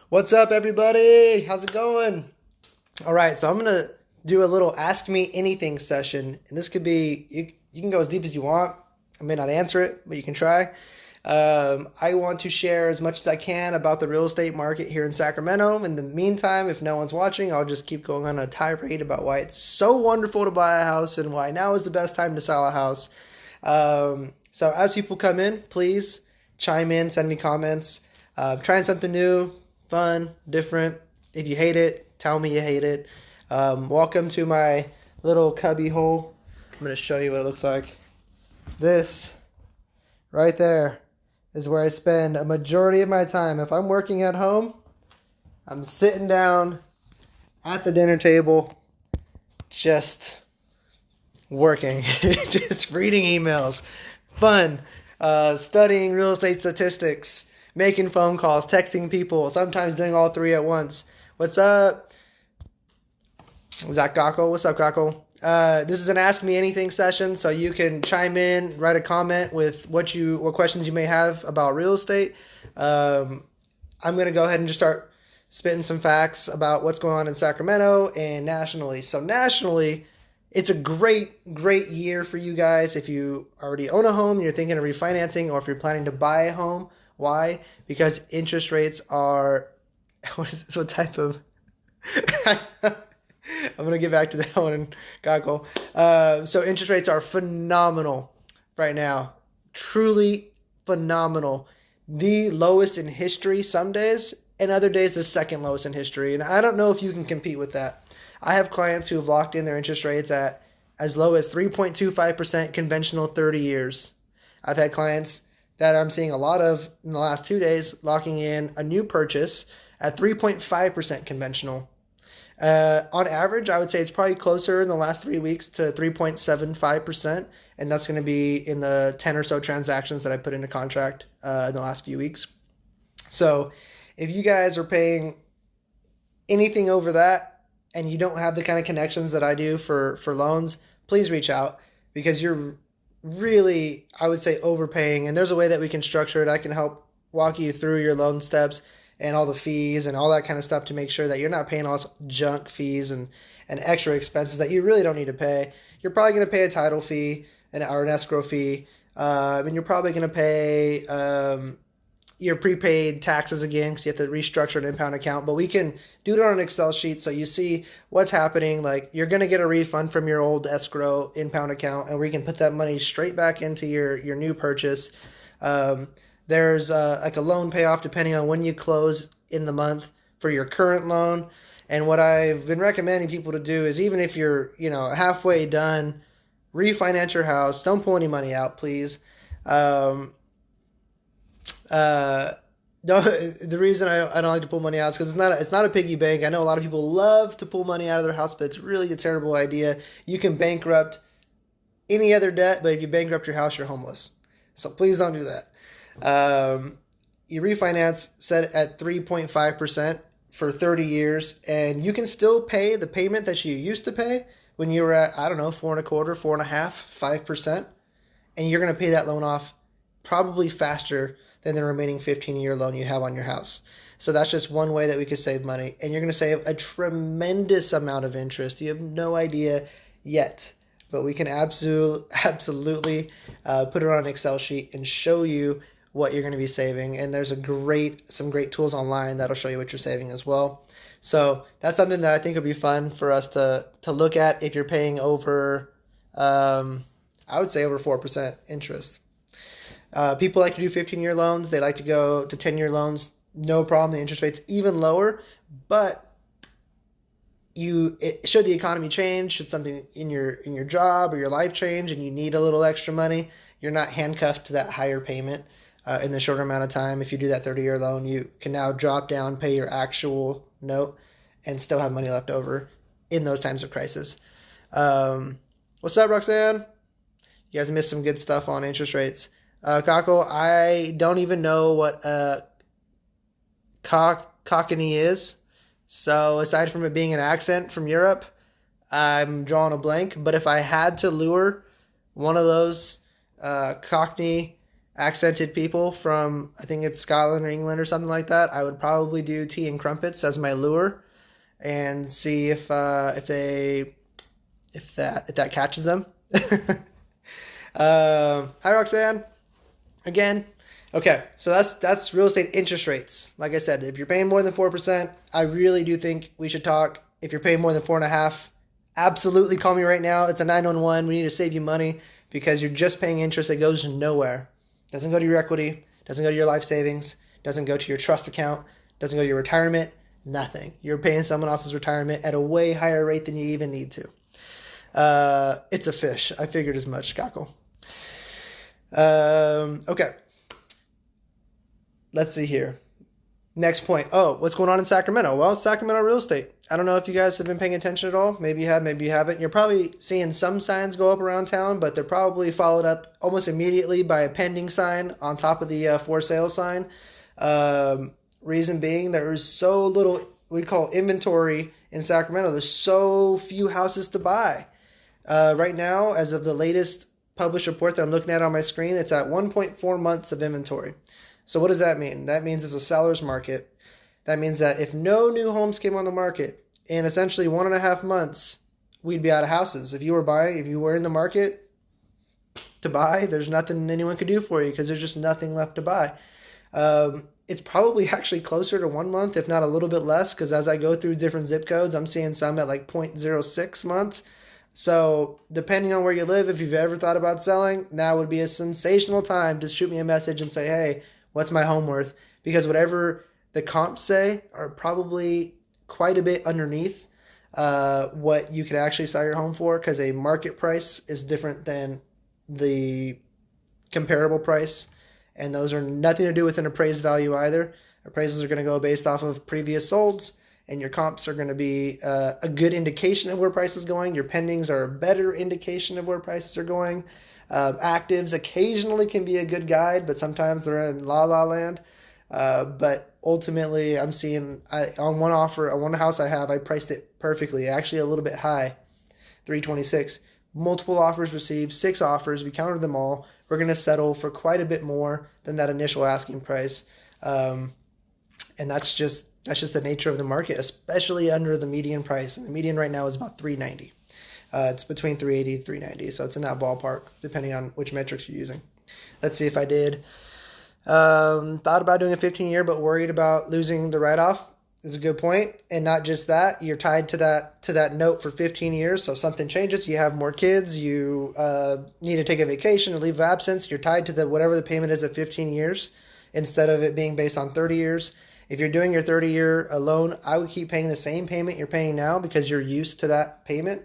What's up, everybody? How's it going? All right, so I'm gonna do a little Ask Me Anything session, and this could be you can go as deep as you want. I may not answer it, but you can try. I want to share as much as I can about the real estate market here in Sacramento. In the meantime, if no one's watching, I'll just keep going on a tirade about why it's so wonderful to buy a house and why now is the best time to sell a house. So as people come in, please chime in, send me comments. Trying something new, fun, different. If you hate it, tell me you hate it. Welcome to my little cubby hole. I'm going to show you what it looks like. This right there is where I spend a majority of my time. If I'm working at home, I'm sitting down at the dinner table, just working, just reading emails, fun, studying real estate statistics, making phone calls, texting people, sometimes doing all three at once. What's up? Zach Gockel. What's up, Gockel? This is an Ask Me Anything session, so you can chime in, write a comment with what questions you may have about real estate. I'm going to go ahead and just start spitting some facts about what's going on in Sacramento and nationally. So nationally, it's a great year for you guys if you already own a home, you're thinking of refinancing, or if you're planning to buy a home. Why? Because interest rates are, what type of, I'm going to get back to that one, Goggle. So interest rates are phenomenal right now. Truly phenomenal. The lowest in history some days, and other days the second lowest in history. And I don't know if you can compete with that. I have clients who have locked in their interest rates at as low as 3.25% conventional 30 years. I've had clients that I'm seeing a lot of in the last 2 days locking in a new purchase at 3.5% conventional. On average, I would say it's probably closer in the last 3 weeks to 3.75%, and that's going to be in the 10 or so transactions that I put into contract in the last few weeks. So if you guys are paying anything over that and you don't have the kind of connections that I do for loans, please reach out, because you're really, I would say, overpaying, and there's a way that we can structure it. I can help walk you through your loan steps and all the fees and all that kind of stuff to make sure that you're not paying all this junk fees and extra expenses that you really don't need to pay. You're probably going to pay a title fee or an escrow fee, and you're probably going to pay your prepaid taxes again because you have to restructure an impound account. But we can do it on an Excel sheet so you see what's happening. Like, you're going to get a refund from your old escrow impound account, and we can put that money straight back into your new purchase. There's like a loan payoff depending on when you close in the month for your current loan. And what I've been recommending people to do is, even if you're halfway done, refinance your house. Don't pull any money out, please. The reason I don't like to pull money out is because it's not a piggy bank. I know a lot of people love to pull money out of their house, but it's really a terrible idea. You can bankrupt any other debt, but if you bankrupt your house, you're homeless. So please don't do that. You refinance set at 3.5% for 30 years, and you can still pay the payment that you used to pay when you were at, I don't know, 4.25%, 4.5%, 5%, and you're going to pay that loan off probably faster than the remaining 15-year loan you have on your house. So that's just one way that we could save money, and you're going to save a tremendous amount of interest. You have no idea yet, but we can absolutely put it on an Excel sheet and show you what you're going to be saving. And there's some great tools online that'll show you what you're saving as well. So that's something that I think would be fun for us to look at if you're paying over, I would say over 4% interest. People like to do 15-year loans. They like to go to 10-year loans. No problem. The interest rate's even lower, but should the economy change, should something in your job or your life change and you need a little extra money, you're not handcuffed to that higher payment in the shorter amount of time. If you do that 30-year loan, you can now drop down, pay your actual note, and still have money left over in those times of crisis. What's up, Roxanne? You guys missed some good stuff on interest rates. Cockle, I don't even know what Cockney is. So aside from it being an accent from Europe, I'm drawing a blank. But if I had to lure one of those Cockney accented people from, I think it's Scotland or England or something like that, I would probably do tea and crumpets as my lure and see if that catches them. Hi Roxanne, again. Okay, so that's real estate interest rates. Like I said, if you're paying more than 4%, I really do think we should talk. If you're paying more than 4.5%, absolutely call me right now. It's a 911. We need to save you money because you're just paying interest that goes nowhere. Doesn't go to your equity, doesn't go to your life savings, doesn't go to your trust account, doesn't go to your retirement, nothing. You're paying someone else's retirement at a way higher rate than you even need to. It's a fish. I figured as much, Cackle. Okay. Let's see here. Next point. Oh, what's going on in Sacramento? Well, Sacramento real estate. I don't know if you guys have been paying attention at all. Maybe you have, maybe you haven't. You're probably seeing some signs go up around town, but they're probably followed up almost immediately by a pending sign on top of the for sale sign. Reason being, there is so little, we call inventory in Sacramento. There's so few houses to buy. Right now, as of the latest published report that I'm looking at on my screen, it's at 1.4 months of inventory. So what does that mean? That means it's a seller's market. That means that if no new homes came on the market in essentially 1.5 months, we'd be out of houses. If you were in the market to buy, there's nothing anyone could do for you because there's just nothing left to buy. It's probably actually closer to 1 month, if not a little bit less, because as I go through different zip codes, I'm seeing some at like 0.06 months. So depending on where you live, if you've ever thought about selling, now would be a sensational time to shoot me a message and say, hey, what's my home worth? Because whatever the comps say are probably quite a bit underneath what you could actually sell your home for, because a market price is different than the comparable price. And those are nothing to do with an appraised value either. Appraisals are going to go based off of previous solds, and your comps are going to be a good indication of where price is going. Your pendings are a better indication of where prices are going. Actives occasionally can be a good guide, but sometimes they're in la land. But ultimately, I'm seeing on one house I have, I priced it perfectly, actually a little bit high, 326. Multiple offers received, 6 offers. We counted them all. We're going to settle for quite a bit more than that initial asking price. And that's just the nature of the market, especially under the median price. And the median right now is about $390. It's between $380 and $390, so it's in that ballpark, depending on which metrics you're using. Let's see if I did. Thought about doing a 15-year, but worried about losing the write-off. It's a good point. And not just that, you're tied to that note for 15 years. So if something changes, you have more kids, you need to take a vacation, a leave of absence, you're tied to whatever the payment is at 15 years instead of it being based on 30 years. If you're doing your 30-year loan, I would keep paying the same payment you're paying now because you're used to that payment,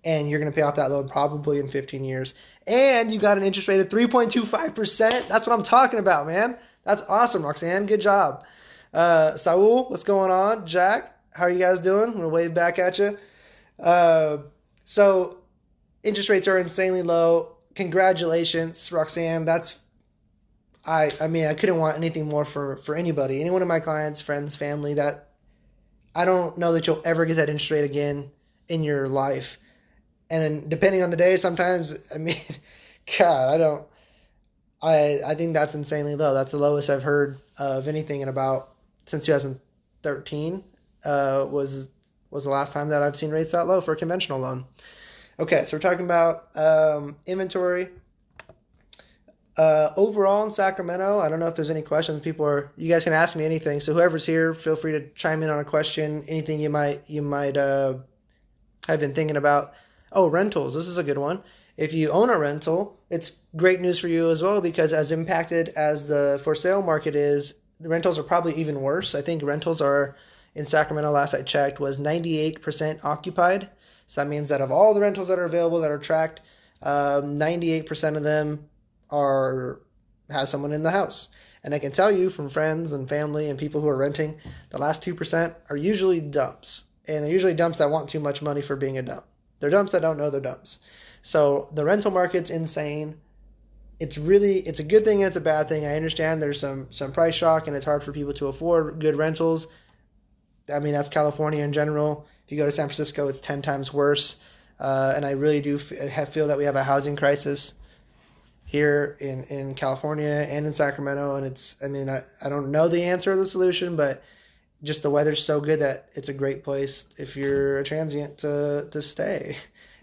and you're going to pay off that loan probably in 15 years. And you got an interest rate of 3.25%. That's what I'm talking about, man. That's awesome, Roxanne. Good job. Saul, what's going on? Jack, how are you guys doing? I'm going to wave back at you. So interest rates are insanely low. Congratulations, Roxanne. I mean, I couldn't want anything more for anybody. Any one of my clients, friends, family, that I don't know that you'll ever get that interest rate again in your life. And then depending on the day, sometimes, I mean, God, I think that's insanely low. That's the lowest I've heard of anything since 2013 was the last time that I've seen rates that low for a conventional loan. Okay, so we're talking about inventory. Overall in Sacramento, I don't know if there's any questions. You guys can ask me anything. So whoever's here, feel free to chime in on a question, anything you might have been thinking about. Oh, rentals. This is a good one. If you own a rental, it's great news for you as well, because as impacted as the for sale market is, the rentals are probably even worse. I think rentals are in Sacramento, last I checked, was 98% occupied. So that means that of all the rentals that are available that are tracked, 98% of them have someone in the house. And I can tell you from friends and family and people who are renting, the last 2% are usually dumps. And they're usually dumps that want too much money for being a dump. They're dumps that don't know they're dumps. So the rental market's insane. It's a good thing and it's a bad thing. I understand there's some price shock and it's hard for people to afford good rentals. I mean, that's California in general. If you go to San Francisco, it's 10 times worse. And I really do feel that we have a housing crisis. here in California and in Sacramento. And I don't know the answer or the solution, but just the weather's so good that it's a great place if you're a transient to stay,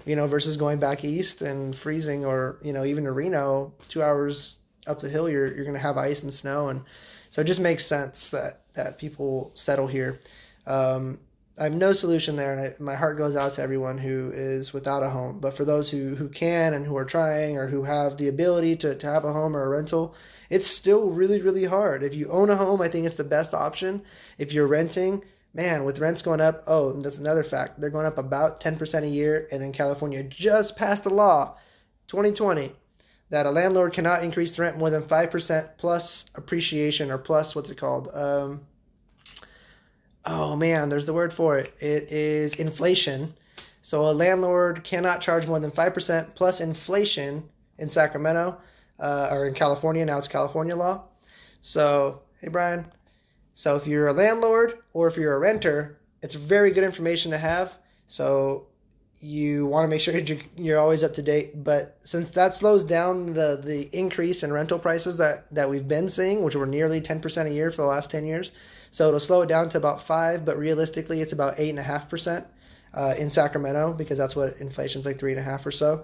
versus going back east and freezing, or, even to Reno, 2 hours up the hill, you're going to have ice and snow. And so it just makes sense that people settle here. I have no solution there, and my heart goes out to everyone who is without a home. But for those who can and who are trying, or who have the ability to have a home or a rental, it's still really, really hard. If you own a home, I think it's the best option. If you're renting, man, with rents going up, oh, that's another fact. They're going up about 10% a year, and then California just passed a law, 2020, that a landlord cannot increase the rent more than 5% plus appreciation, or plus, what's it called? Oh man, there's the word for it. It is inflation. So a landlord cannot charge more than 5% plus inflation in Sacramento, or in California. Now it's California law. So, hey Brian. So if you're a landlord or if you're a renter, it's very good information to have. So you want to make sure you're always up to date. But since that slows down the increase in rental prices that we've been seeing, which were nearly 10% a year for the last 10 years, so it'll slow it down to about 5%, but realistically it's about 8.5% in Sacramento, because that's what inflation's like, 3.5 or so.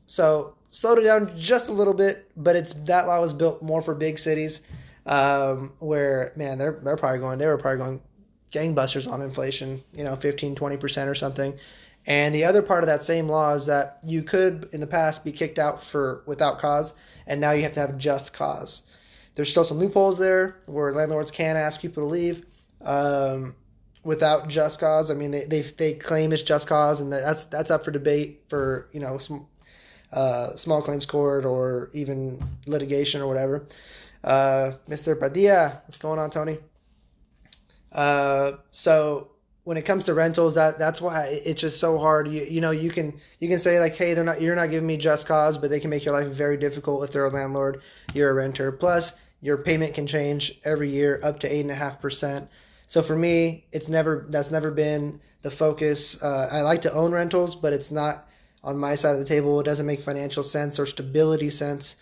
So slowed it down just a little bit, but that law was built more for big cities, where, man, they were probably going gangbusters on inflation, 15, 20% or something. And the other part of that same law is that you could in the past be kicked out without cause, and now you have to have just cause. There's still some loopholes there where landlords can ask people to leave without just cause. I mean, they claim it's just cause, and that's up for debate for small claims court or even litigation or whatever. Mr. Padilla, what's going on, Tony? So when it comes to rentals, that's why it's just so hard. You can say like, hey, you're not giving me just cause, but they can make your life very difficult if they're a landlord, you're a renter. Plus, your payment can change every year up to 8.5%. So for me, that's never been the focus. I like to own rentals, but it's not on my side of the table. It doesn't make financial sense or stability sense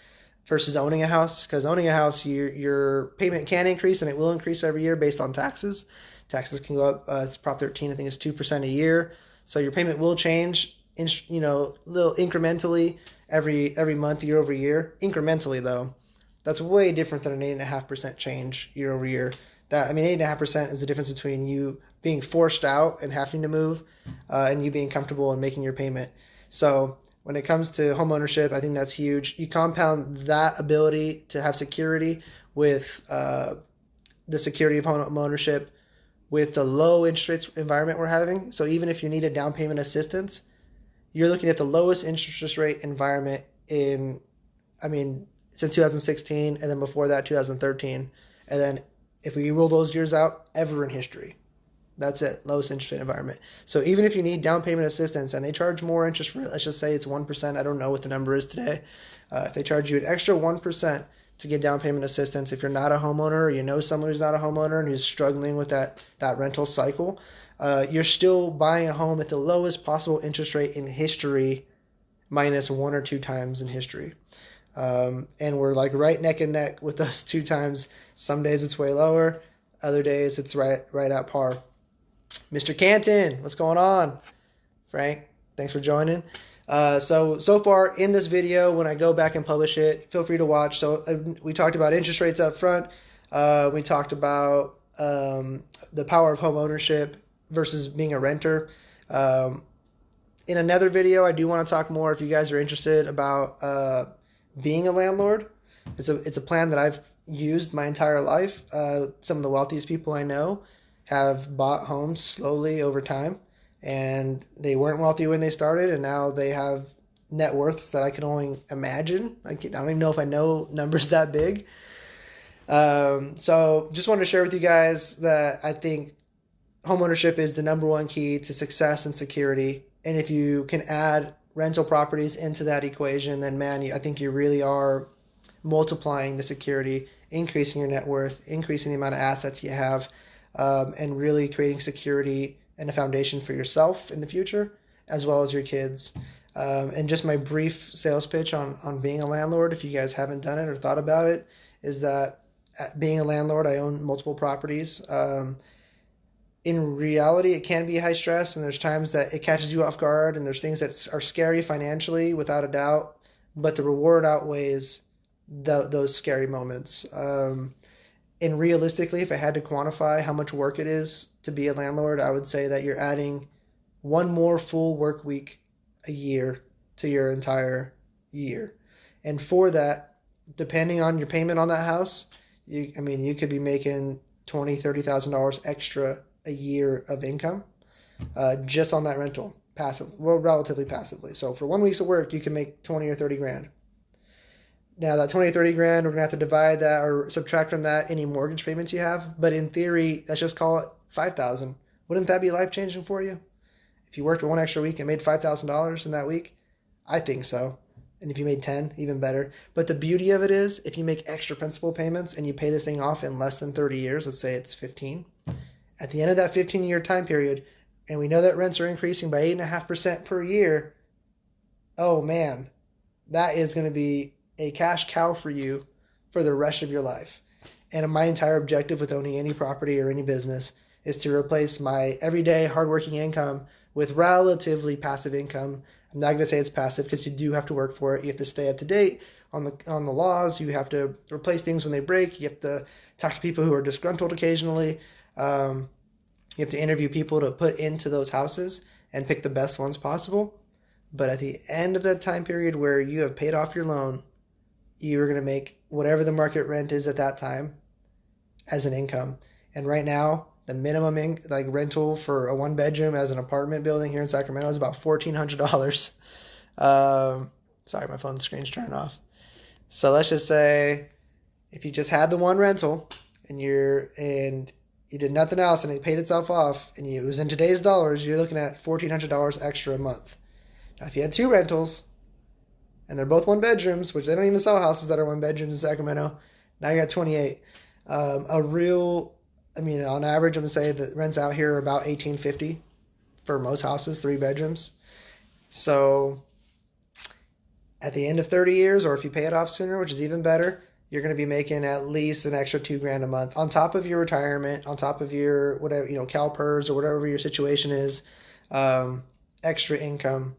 versus owning a house, because owning a house, your payment can increase, and it will increase every year based on taxes. Taxes can go up. It's Prop 13, I think it's 2% a year. So your payment will change, a little incrementally every month, year over year. Incrementally, though, that's way different than an 8.5% change year over year. 8.5% is the difference between you being forced out and having to move, and you being comfortable and making your payment. So when it comes to home ownership, I think that's huge. You compound that ability to have security with the security of home ownership with the low interest rates environment we're having. So even if you need a down payment assistance, you're looking at the lowest interest rate environment since 2016, and then before that, 2013. And then if we rule those years out, ever in history. That's it, lowest interest rate environment. So even if you need down payment assistance and they charge more interest for, let's just say it's 1%, I don't know what the number is today. If they charge you an extra 1% to get down payment assistance, if you're not a homeowner, or you know someone who's not a homeowner and who's struggling with that rental cycle, you're still buying a home at the lowest possible interest rate in history, minus 1 or 2 times in history. And we're like right neck and neck with those 2 times. Some days it's way lower, other days it's right at par. Mr. Canton, what's going on? Frank, thanks for joining. So far in this video, when I go back and publish it, feel free to watch. So we talked about interest rates up front. We talked about the power of home ownership versus being a renter. In another video, I do want to talk more, if you guys are interested, about being a landlord. It's a plan that I've used my entire life. Some of the wealthiest people I know have bought homes slowly over time, and they weren't wealthy when they started, and now they have net worths that I can only imagine. I don't even know if I know numbers that big. So just wanted to share with you guys that I think homeownership is the number one key to success and security. And if you can add rental properties into that equation, then man, I think you really are multiplying the security, increasing your net worth, increasing the amount of assets you have, and really creating security and a foundation for yourself in the future, as well as your kids. And just my brief sales pitch on being a landlord, if you guys haven't done it or thought about it, is that being a landlord, I own multiple properties. In reality, it can be high stress, and there's times that it catches you off guard, and there's things that are scary financially, without a doubt, but the reward outweighs those scary moments. And realistically, if I had to quantify how much work it is to be a landlord, I would say that you're adding one more full work week a year to your entire year. And for that, depending on your payment on that house, you could be making $20,000-$30,000 extra a year of income just on that rental, relatively passively. So for 1 week of work, you can make 20 or 30 grand. Now that 20 or 30 grand, we're gonna have to divide that or subtract from that any mortgage payments you have. But in theory, let's just call it 5,000. Wouldn't that be life changing for you? If you worked for 1 extra week and made $5,000 in that week, I think so. And if you made 10, even better. But the beauty of it is, if you make extra principal payments and you pay this thing off in less than 30 years, let's say it's 15, at the end of that 15-year time period, and we know that rents are increasing by 8.5% per year, oh man, that is going to be a cash cow for you for the rest of your life. And my entire objective with owning any property or any business is to replace my everyday hardworking income with relatively passive income. I'm not going to say it's passive because you do have to work for it. You have to stay up to date on the laws. You have to replace things when they break. You have to talk to people who are disgruntled occasionally. You have to interview people to put into those houses and pick the best ones possible. But at the end of that time period where you have paid off your loan, you are going to make whatever the market rent is at that time as an income. And right now, the minimum rental for a 1-bedroom as an apartment building here in Sacramento is about $1,400. Sorry, my phone screen's turned off. So let's just say if you just had the one rental and you did nothing else and it paid itself off and it was in today's dollars, you're looking at $1,400 extra a month. Now, if you had 2 rentals and they're both 1-bedrooms, which they don't even sell houses that are 1-bedrooms in Sacramento, now you got 28. On average, I'm going to say the rents out here are about $1,850 for most houses, 3 bedrooms. So at the end of 30 years, or if you pay it off sooner, which is even better, you're going to be making at least an extra $2,000 a month on top of your retirement, on top of your whatever, CalPERS or whatever your situation is, extra income.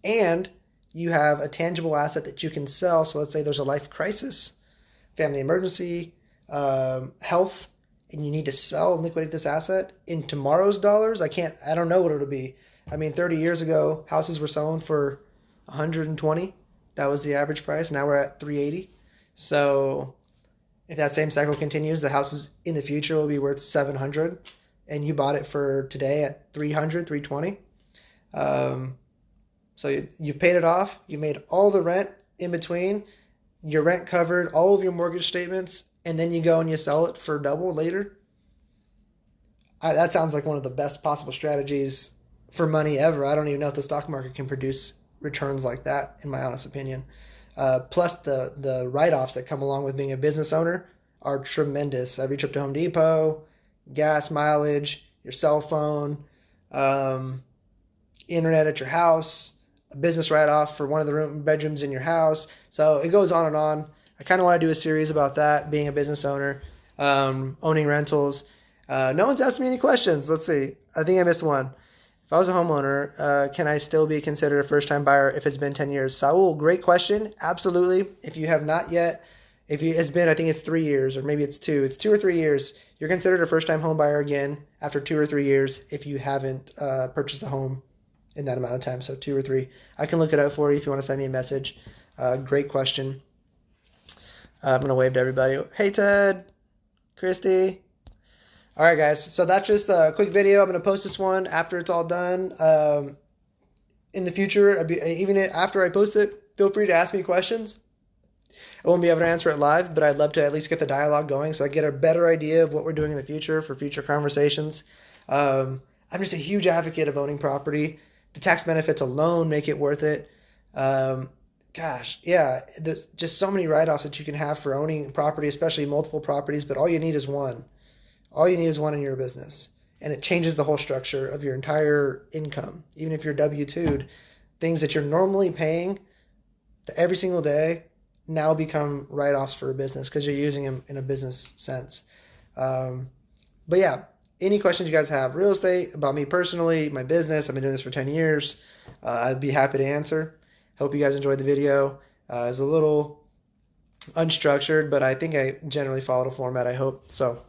And you have a tangible asset that you can sell. So let's say there's a life crisis, family emergency, health, and you need to sell and liquidate this asset in tomorrow's dollars. I don't know what it'll be. 30 years ago, houses were selling for 120. That was the average price. Now we're at 380. So if that same cycle continues, the houses in the future will be worth 700, and you bought it for today at 300, 320. So you've paid it off. You made all the rent in between. Your rent covered all of your mortgage statements, and then you go and you sell it for double later. That sounds like one of the best possible strategies for money ever. I don't even know if the stock market can produce returns like that, in my honest opinion. Plus the write-offs that come along with being a business owner are tremendous. Every trip to Home Depot, gas mileage, your cell phone, internet at your house, a business write-off for one of the bedrooms in your house. So it goes on and on. I kind of want to do a series about that, being a business owner, owning rentals. No one's asked me any questions. Let's see. I think I missed one. If I was a homeowner, can I still be considered a first-time buyer if it's been 10 years? Saul, great question. Absolutely. If you have not yet, it's been, I think it's 3 years, or maybe it's 2. It's 2 or 3 years. You're considered a first-time home buyer again after 2 or 3 years if you haven't purchased a home in that amount of time. So 2 or 3. I can look it up for you if you want to send me a message. Great question. I'm going to wave to everybody. Hey, Ted, Christy. All right, guys. So that's just a quick video. I'm going to post this one after it's all done. In the future, even after I post it, feel free to ask me questions. I won't be able to answer it live, but I'd love to at least get the dialogue going so I get a better idea of what we're doing in the future for future conversations. I'm just a huge advocate of owning property. The tax benefits alone make it worth it. There's just so many write-offs that you can have for owning property, especially multiple properties, but all you need is one. All you need is one in your business, and it changes the whole structure of your entire income. Even if you're W-2'd, things that you're normally paying every single day now become write-offs for a business because you're using them in a business sense. But yeah, any questions you guys have, real estate, about me personally, my business, I've been doing this for 10 years, I'd be happy to answer. Hope you guys enjoyed the video. It's a little unstructured, but I think I generally followed a format, I hope. So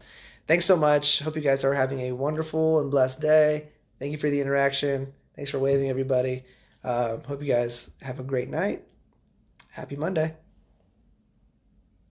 thanks so much. Hope you guys are having a wonderful and blessed day. Thank you for the interaction. Thanks for waving, everybody. Hope you guys have a great night. Happy Monday.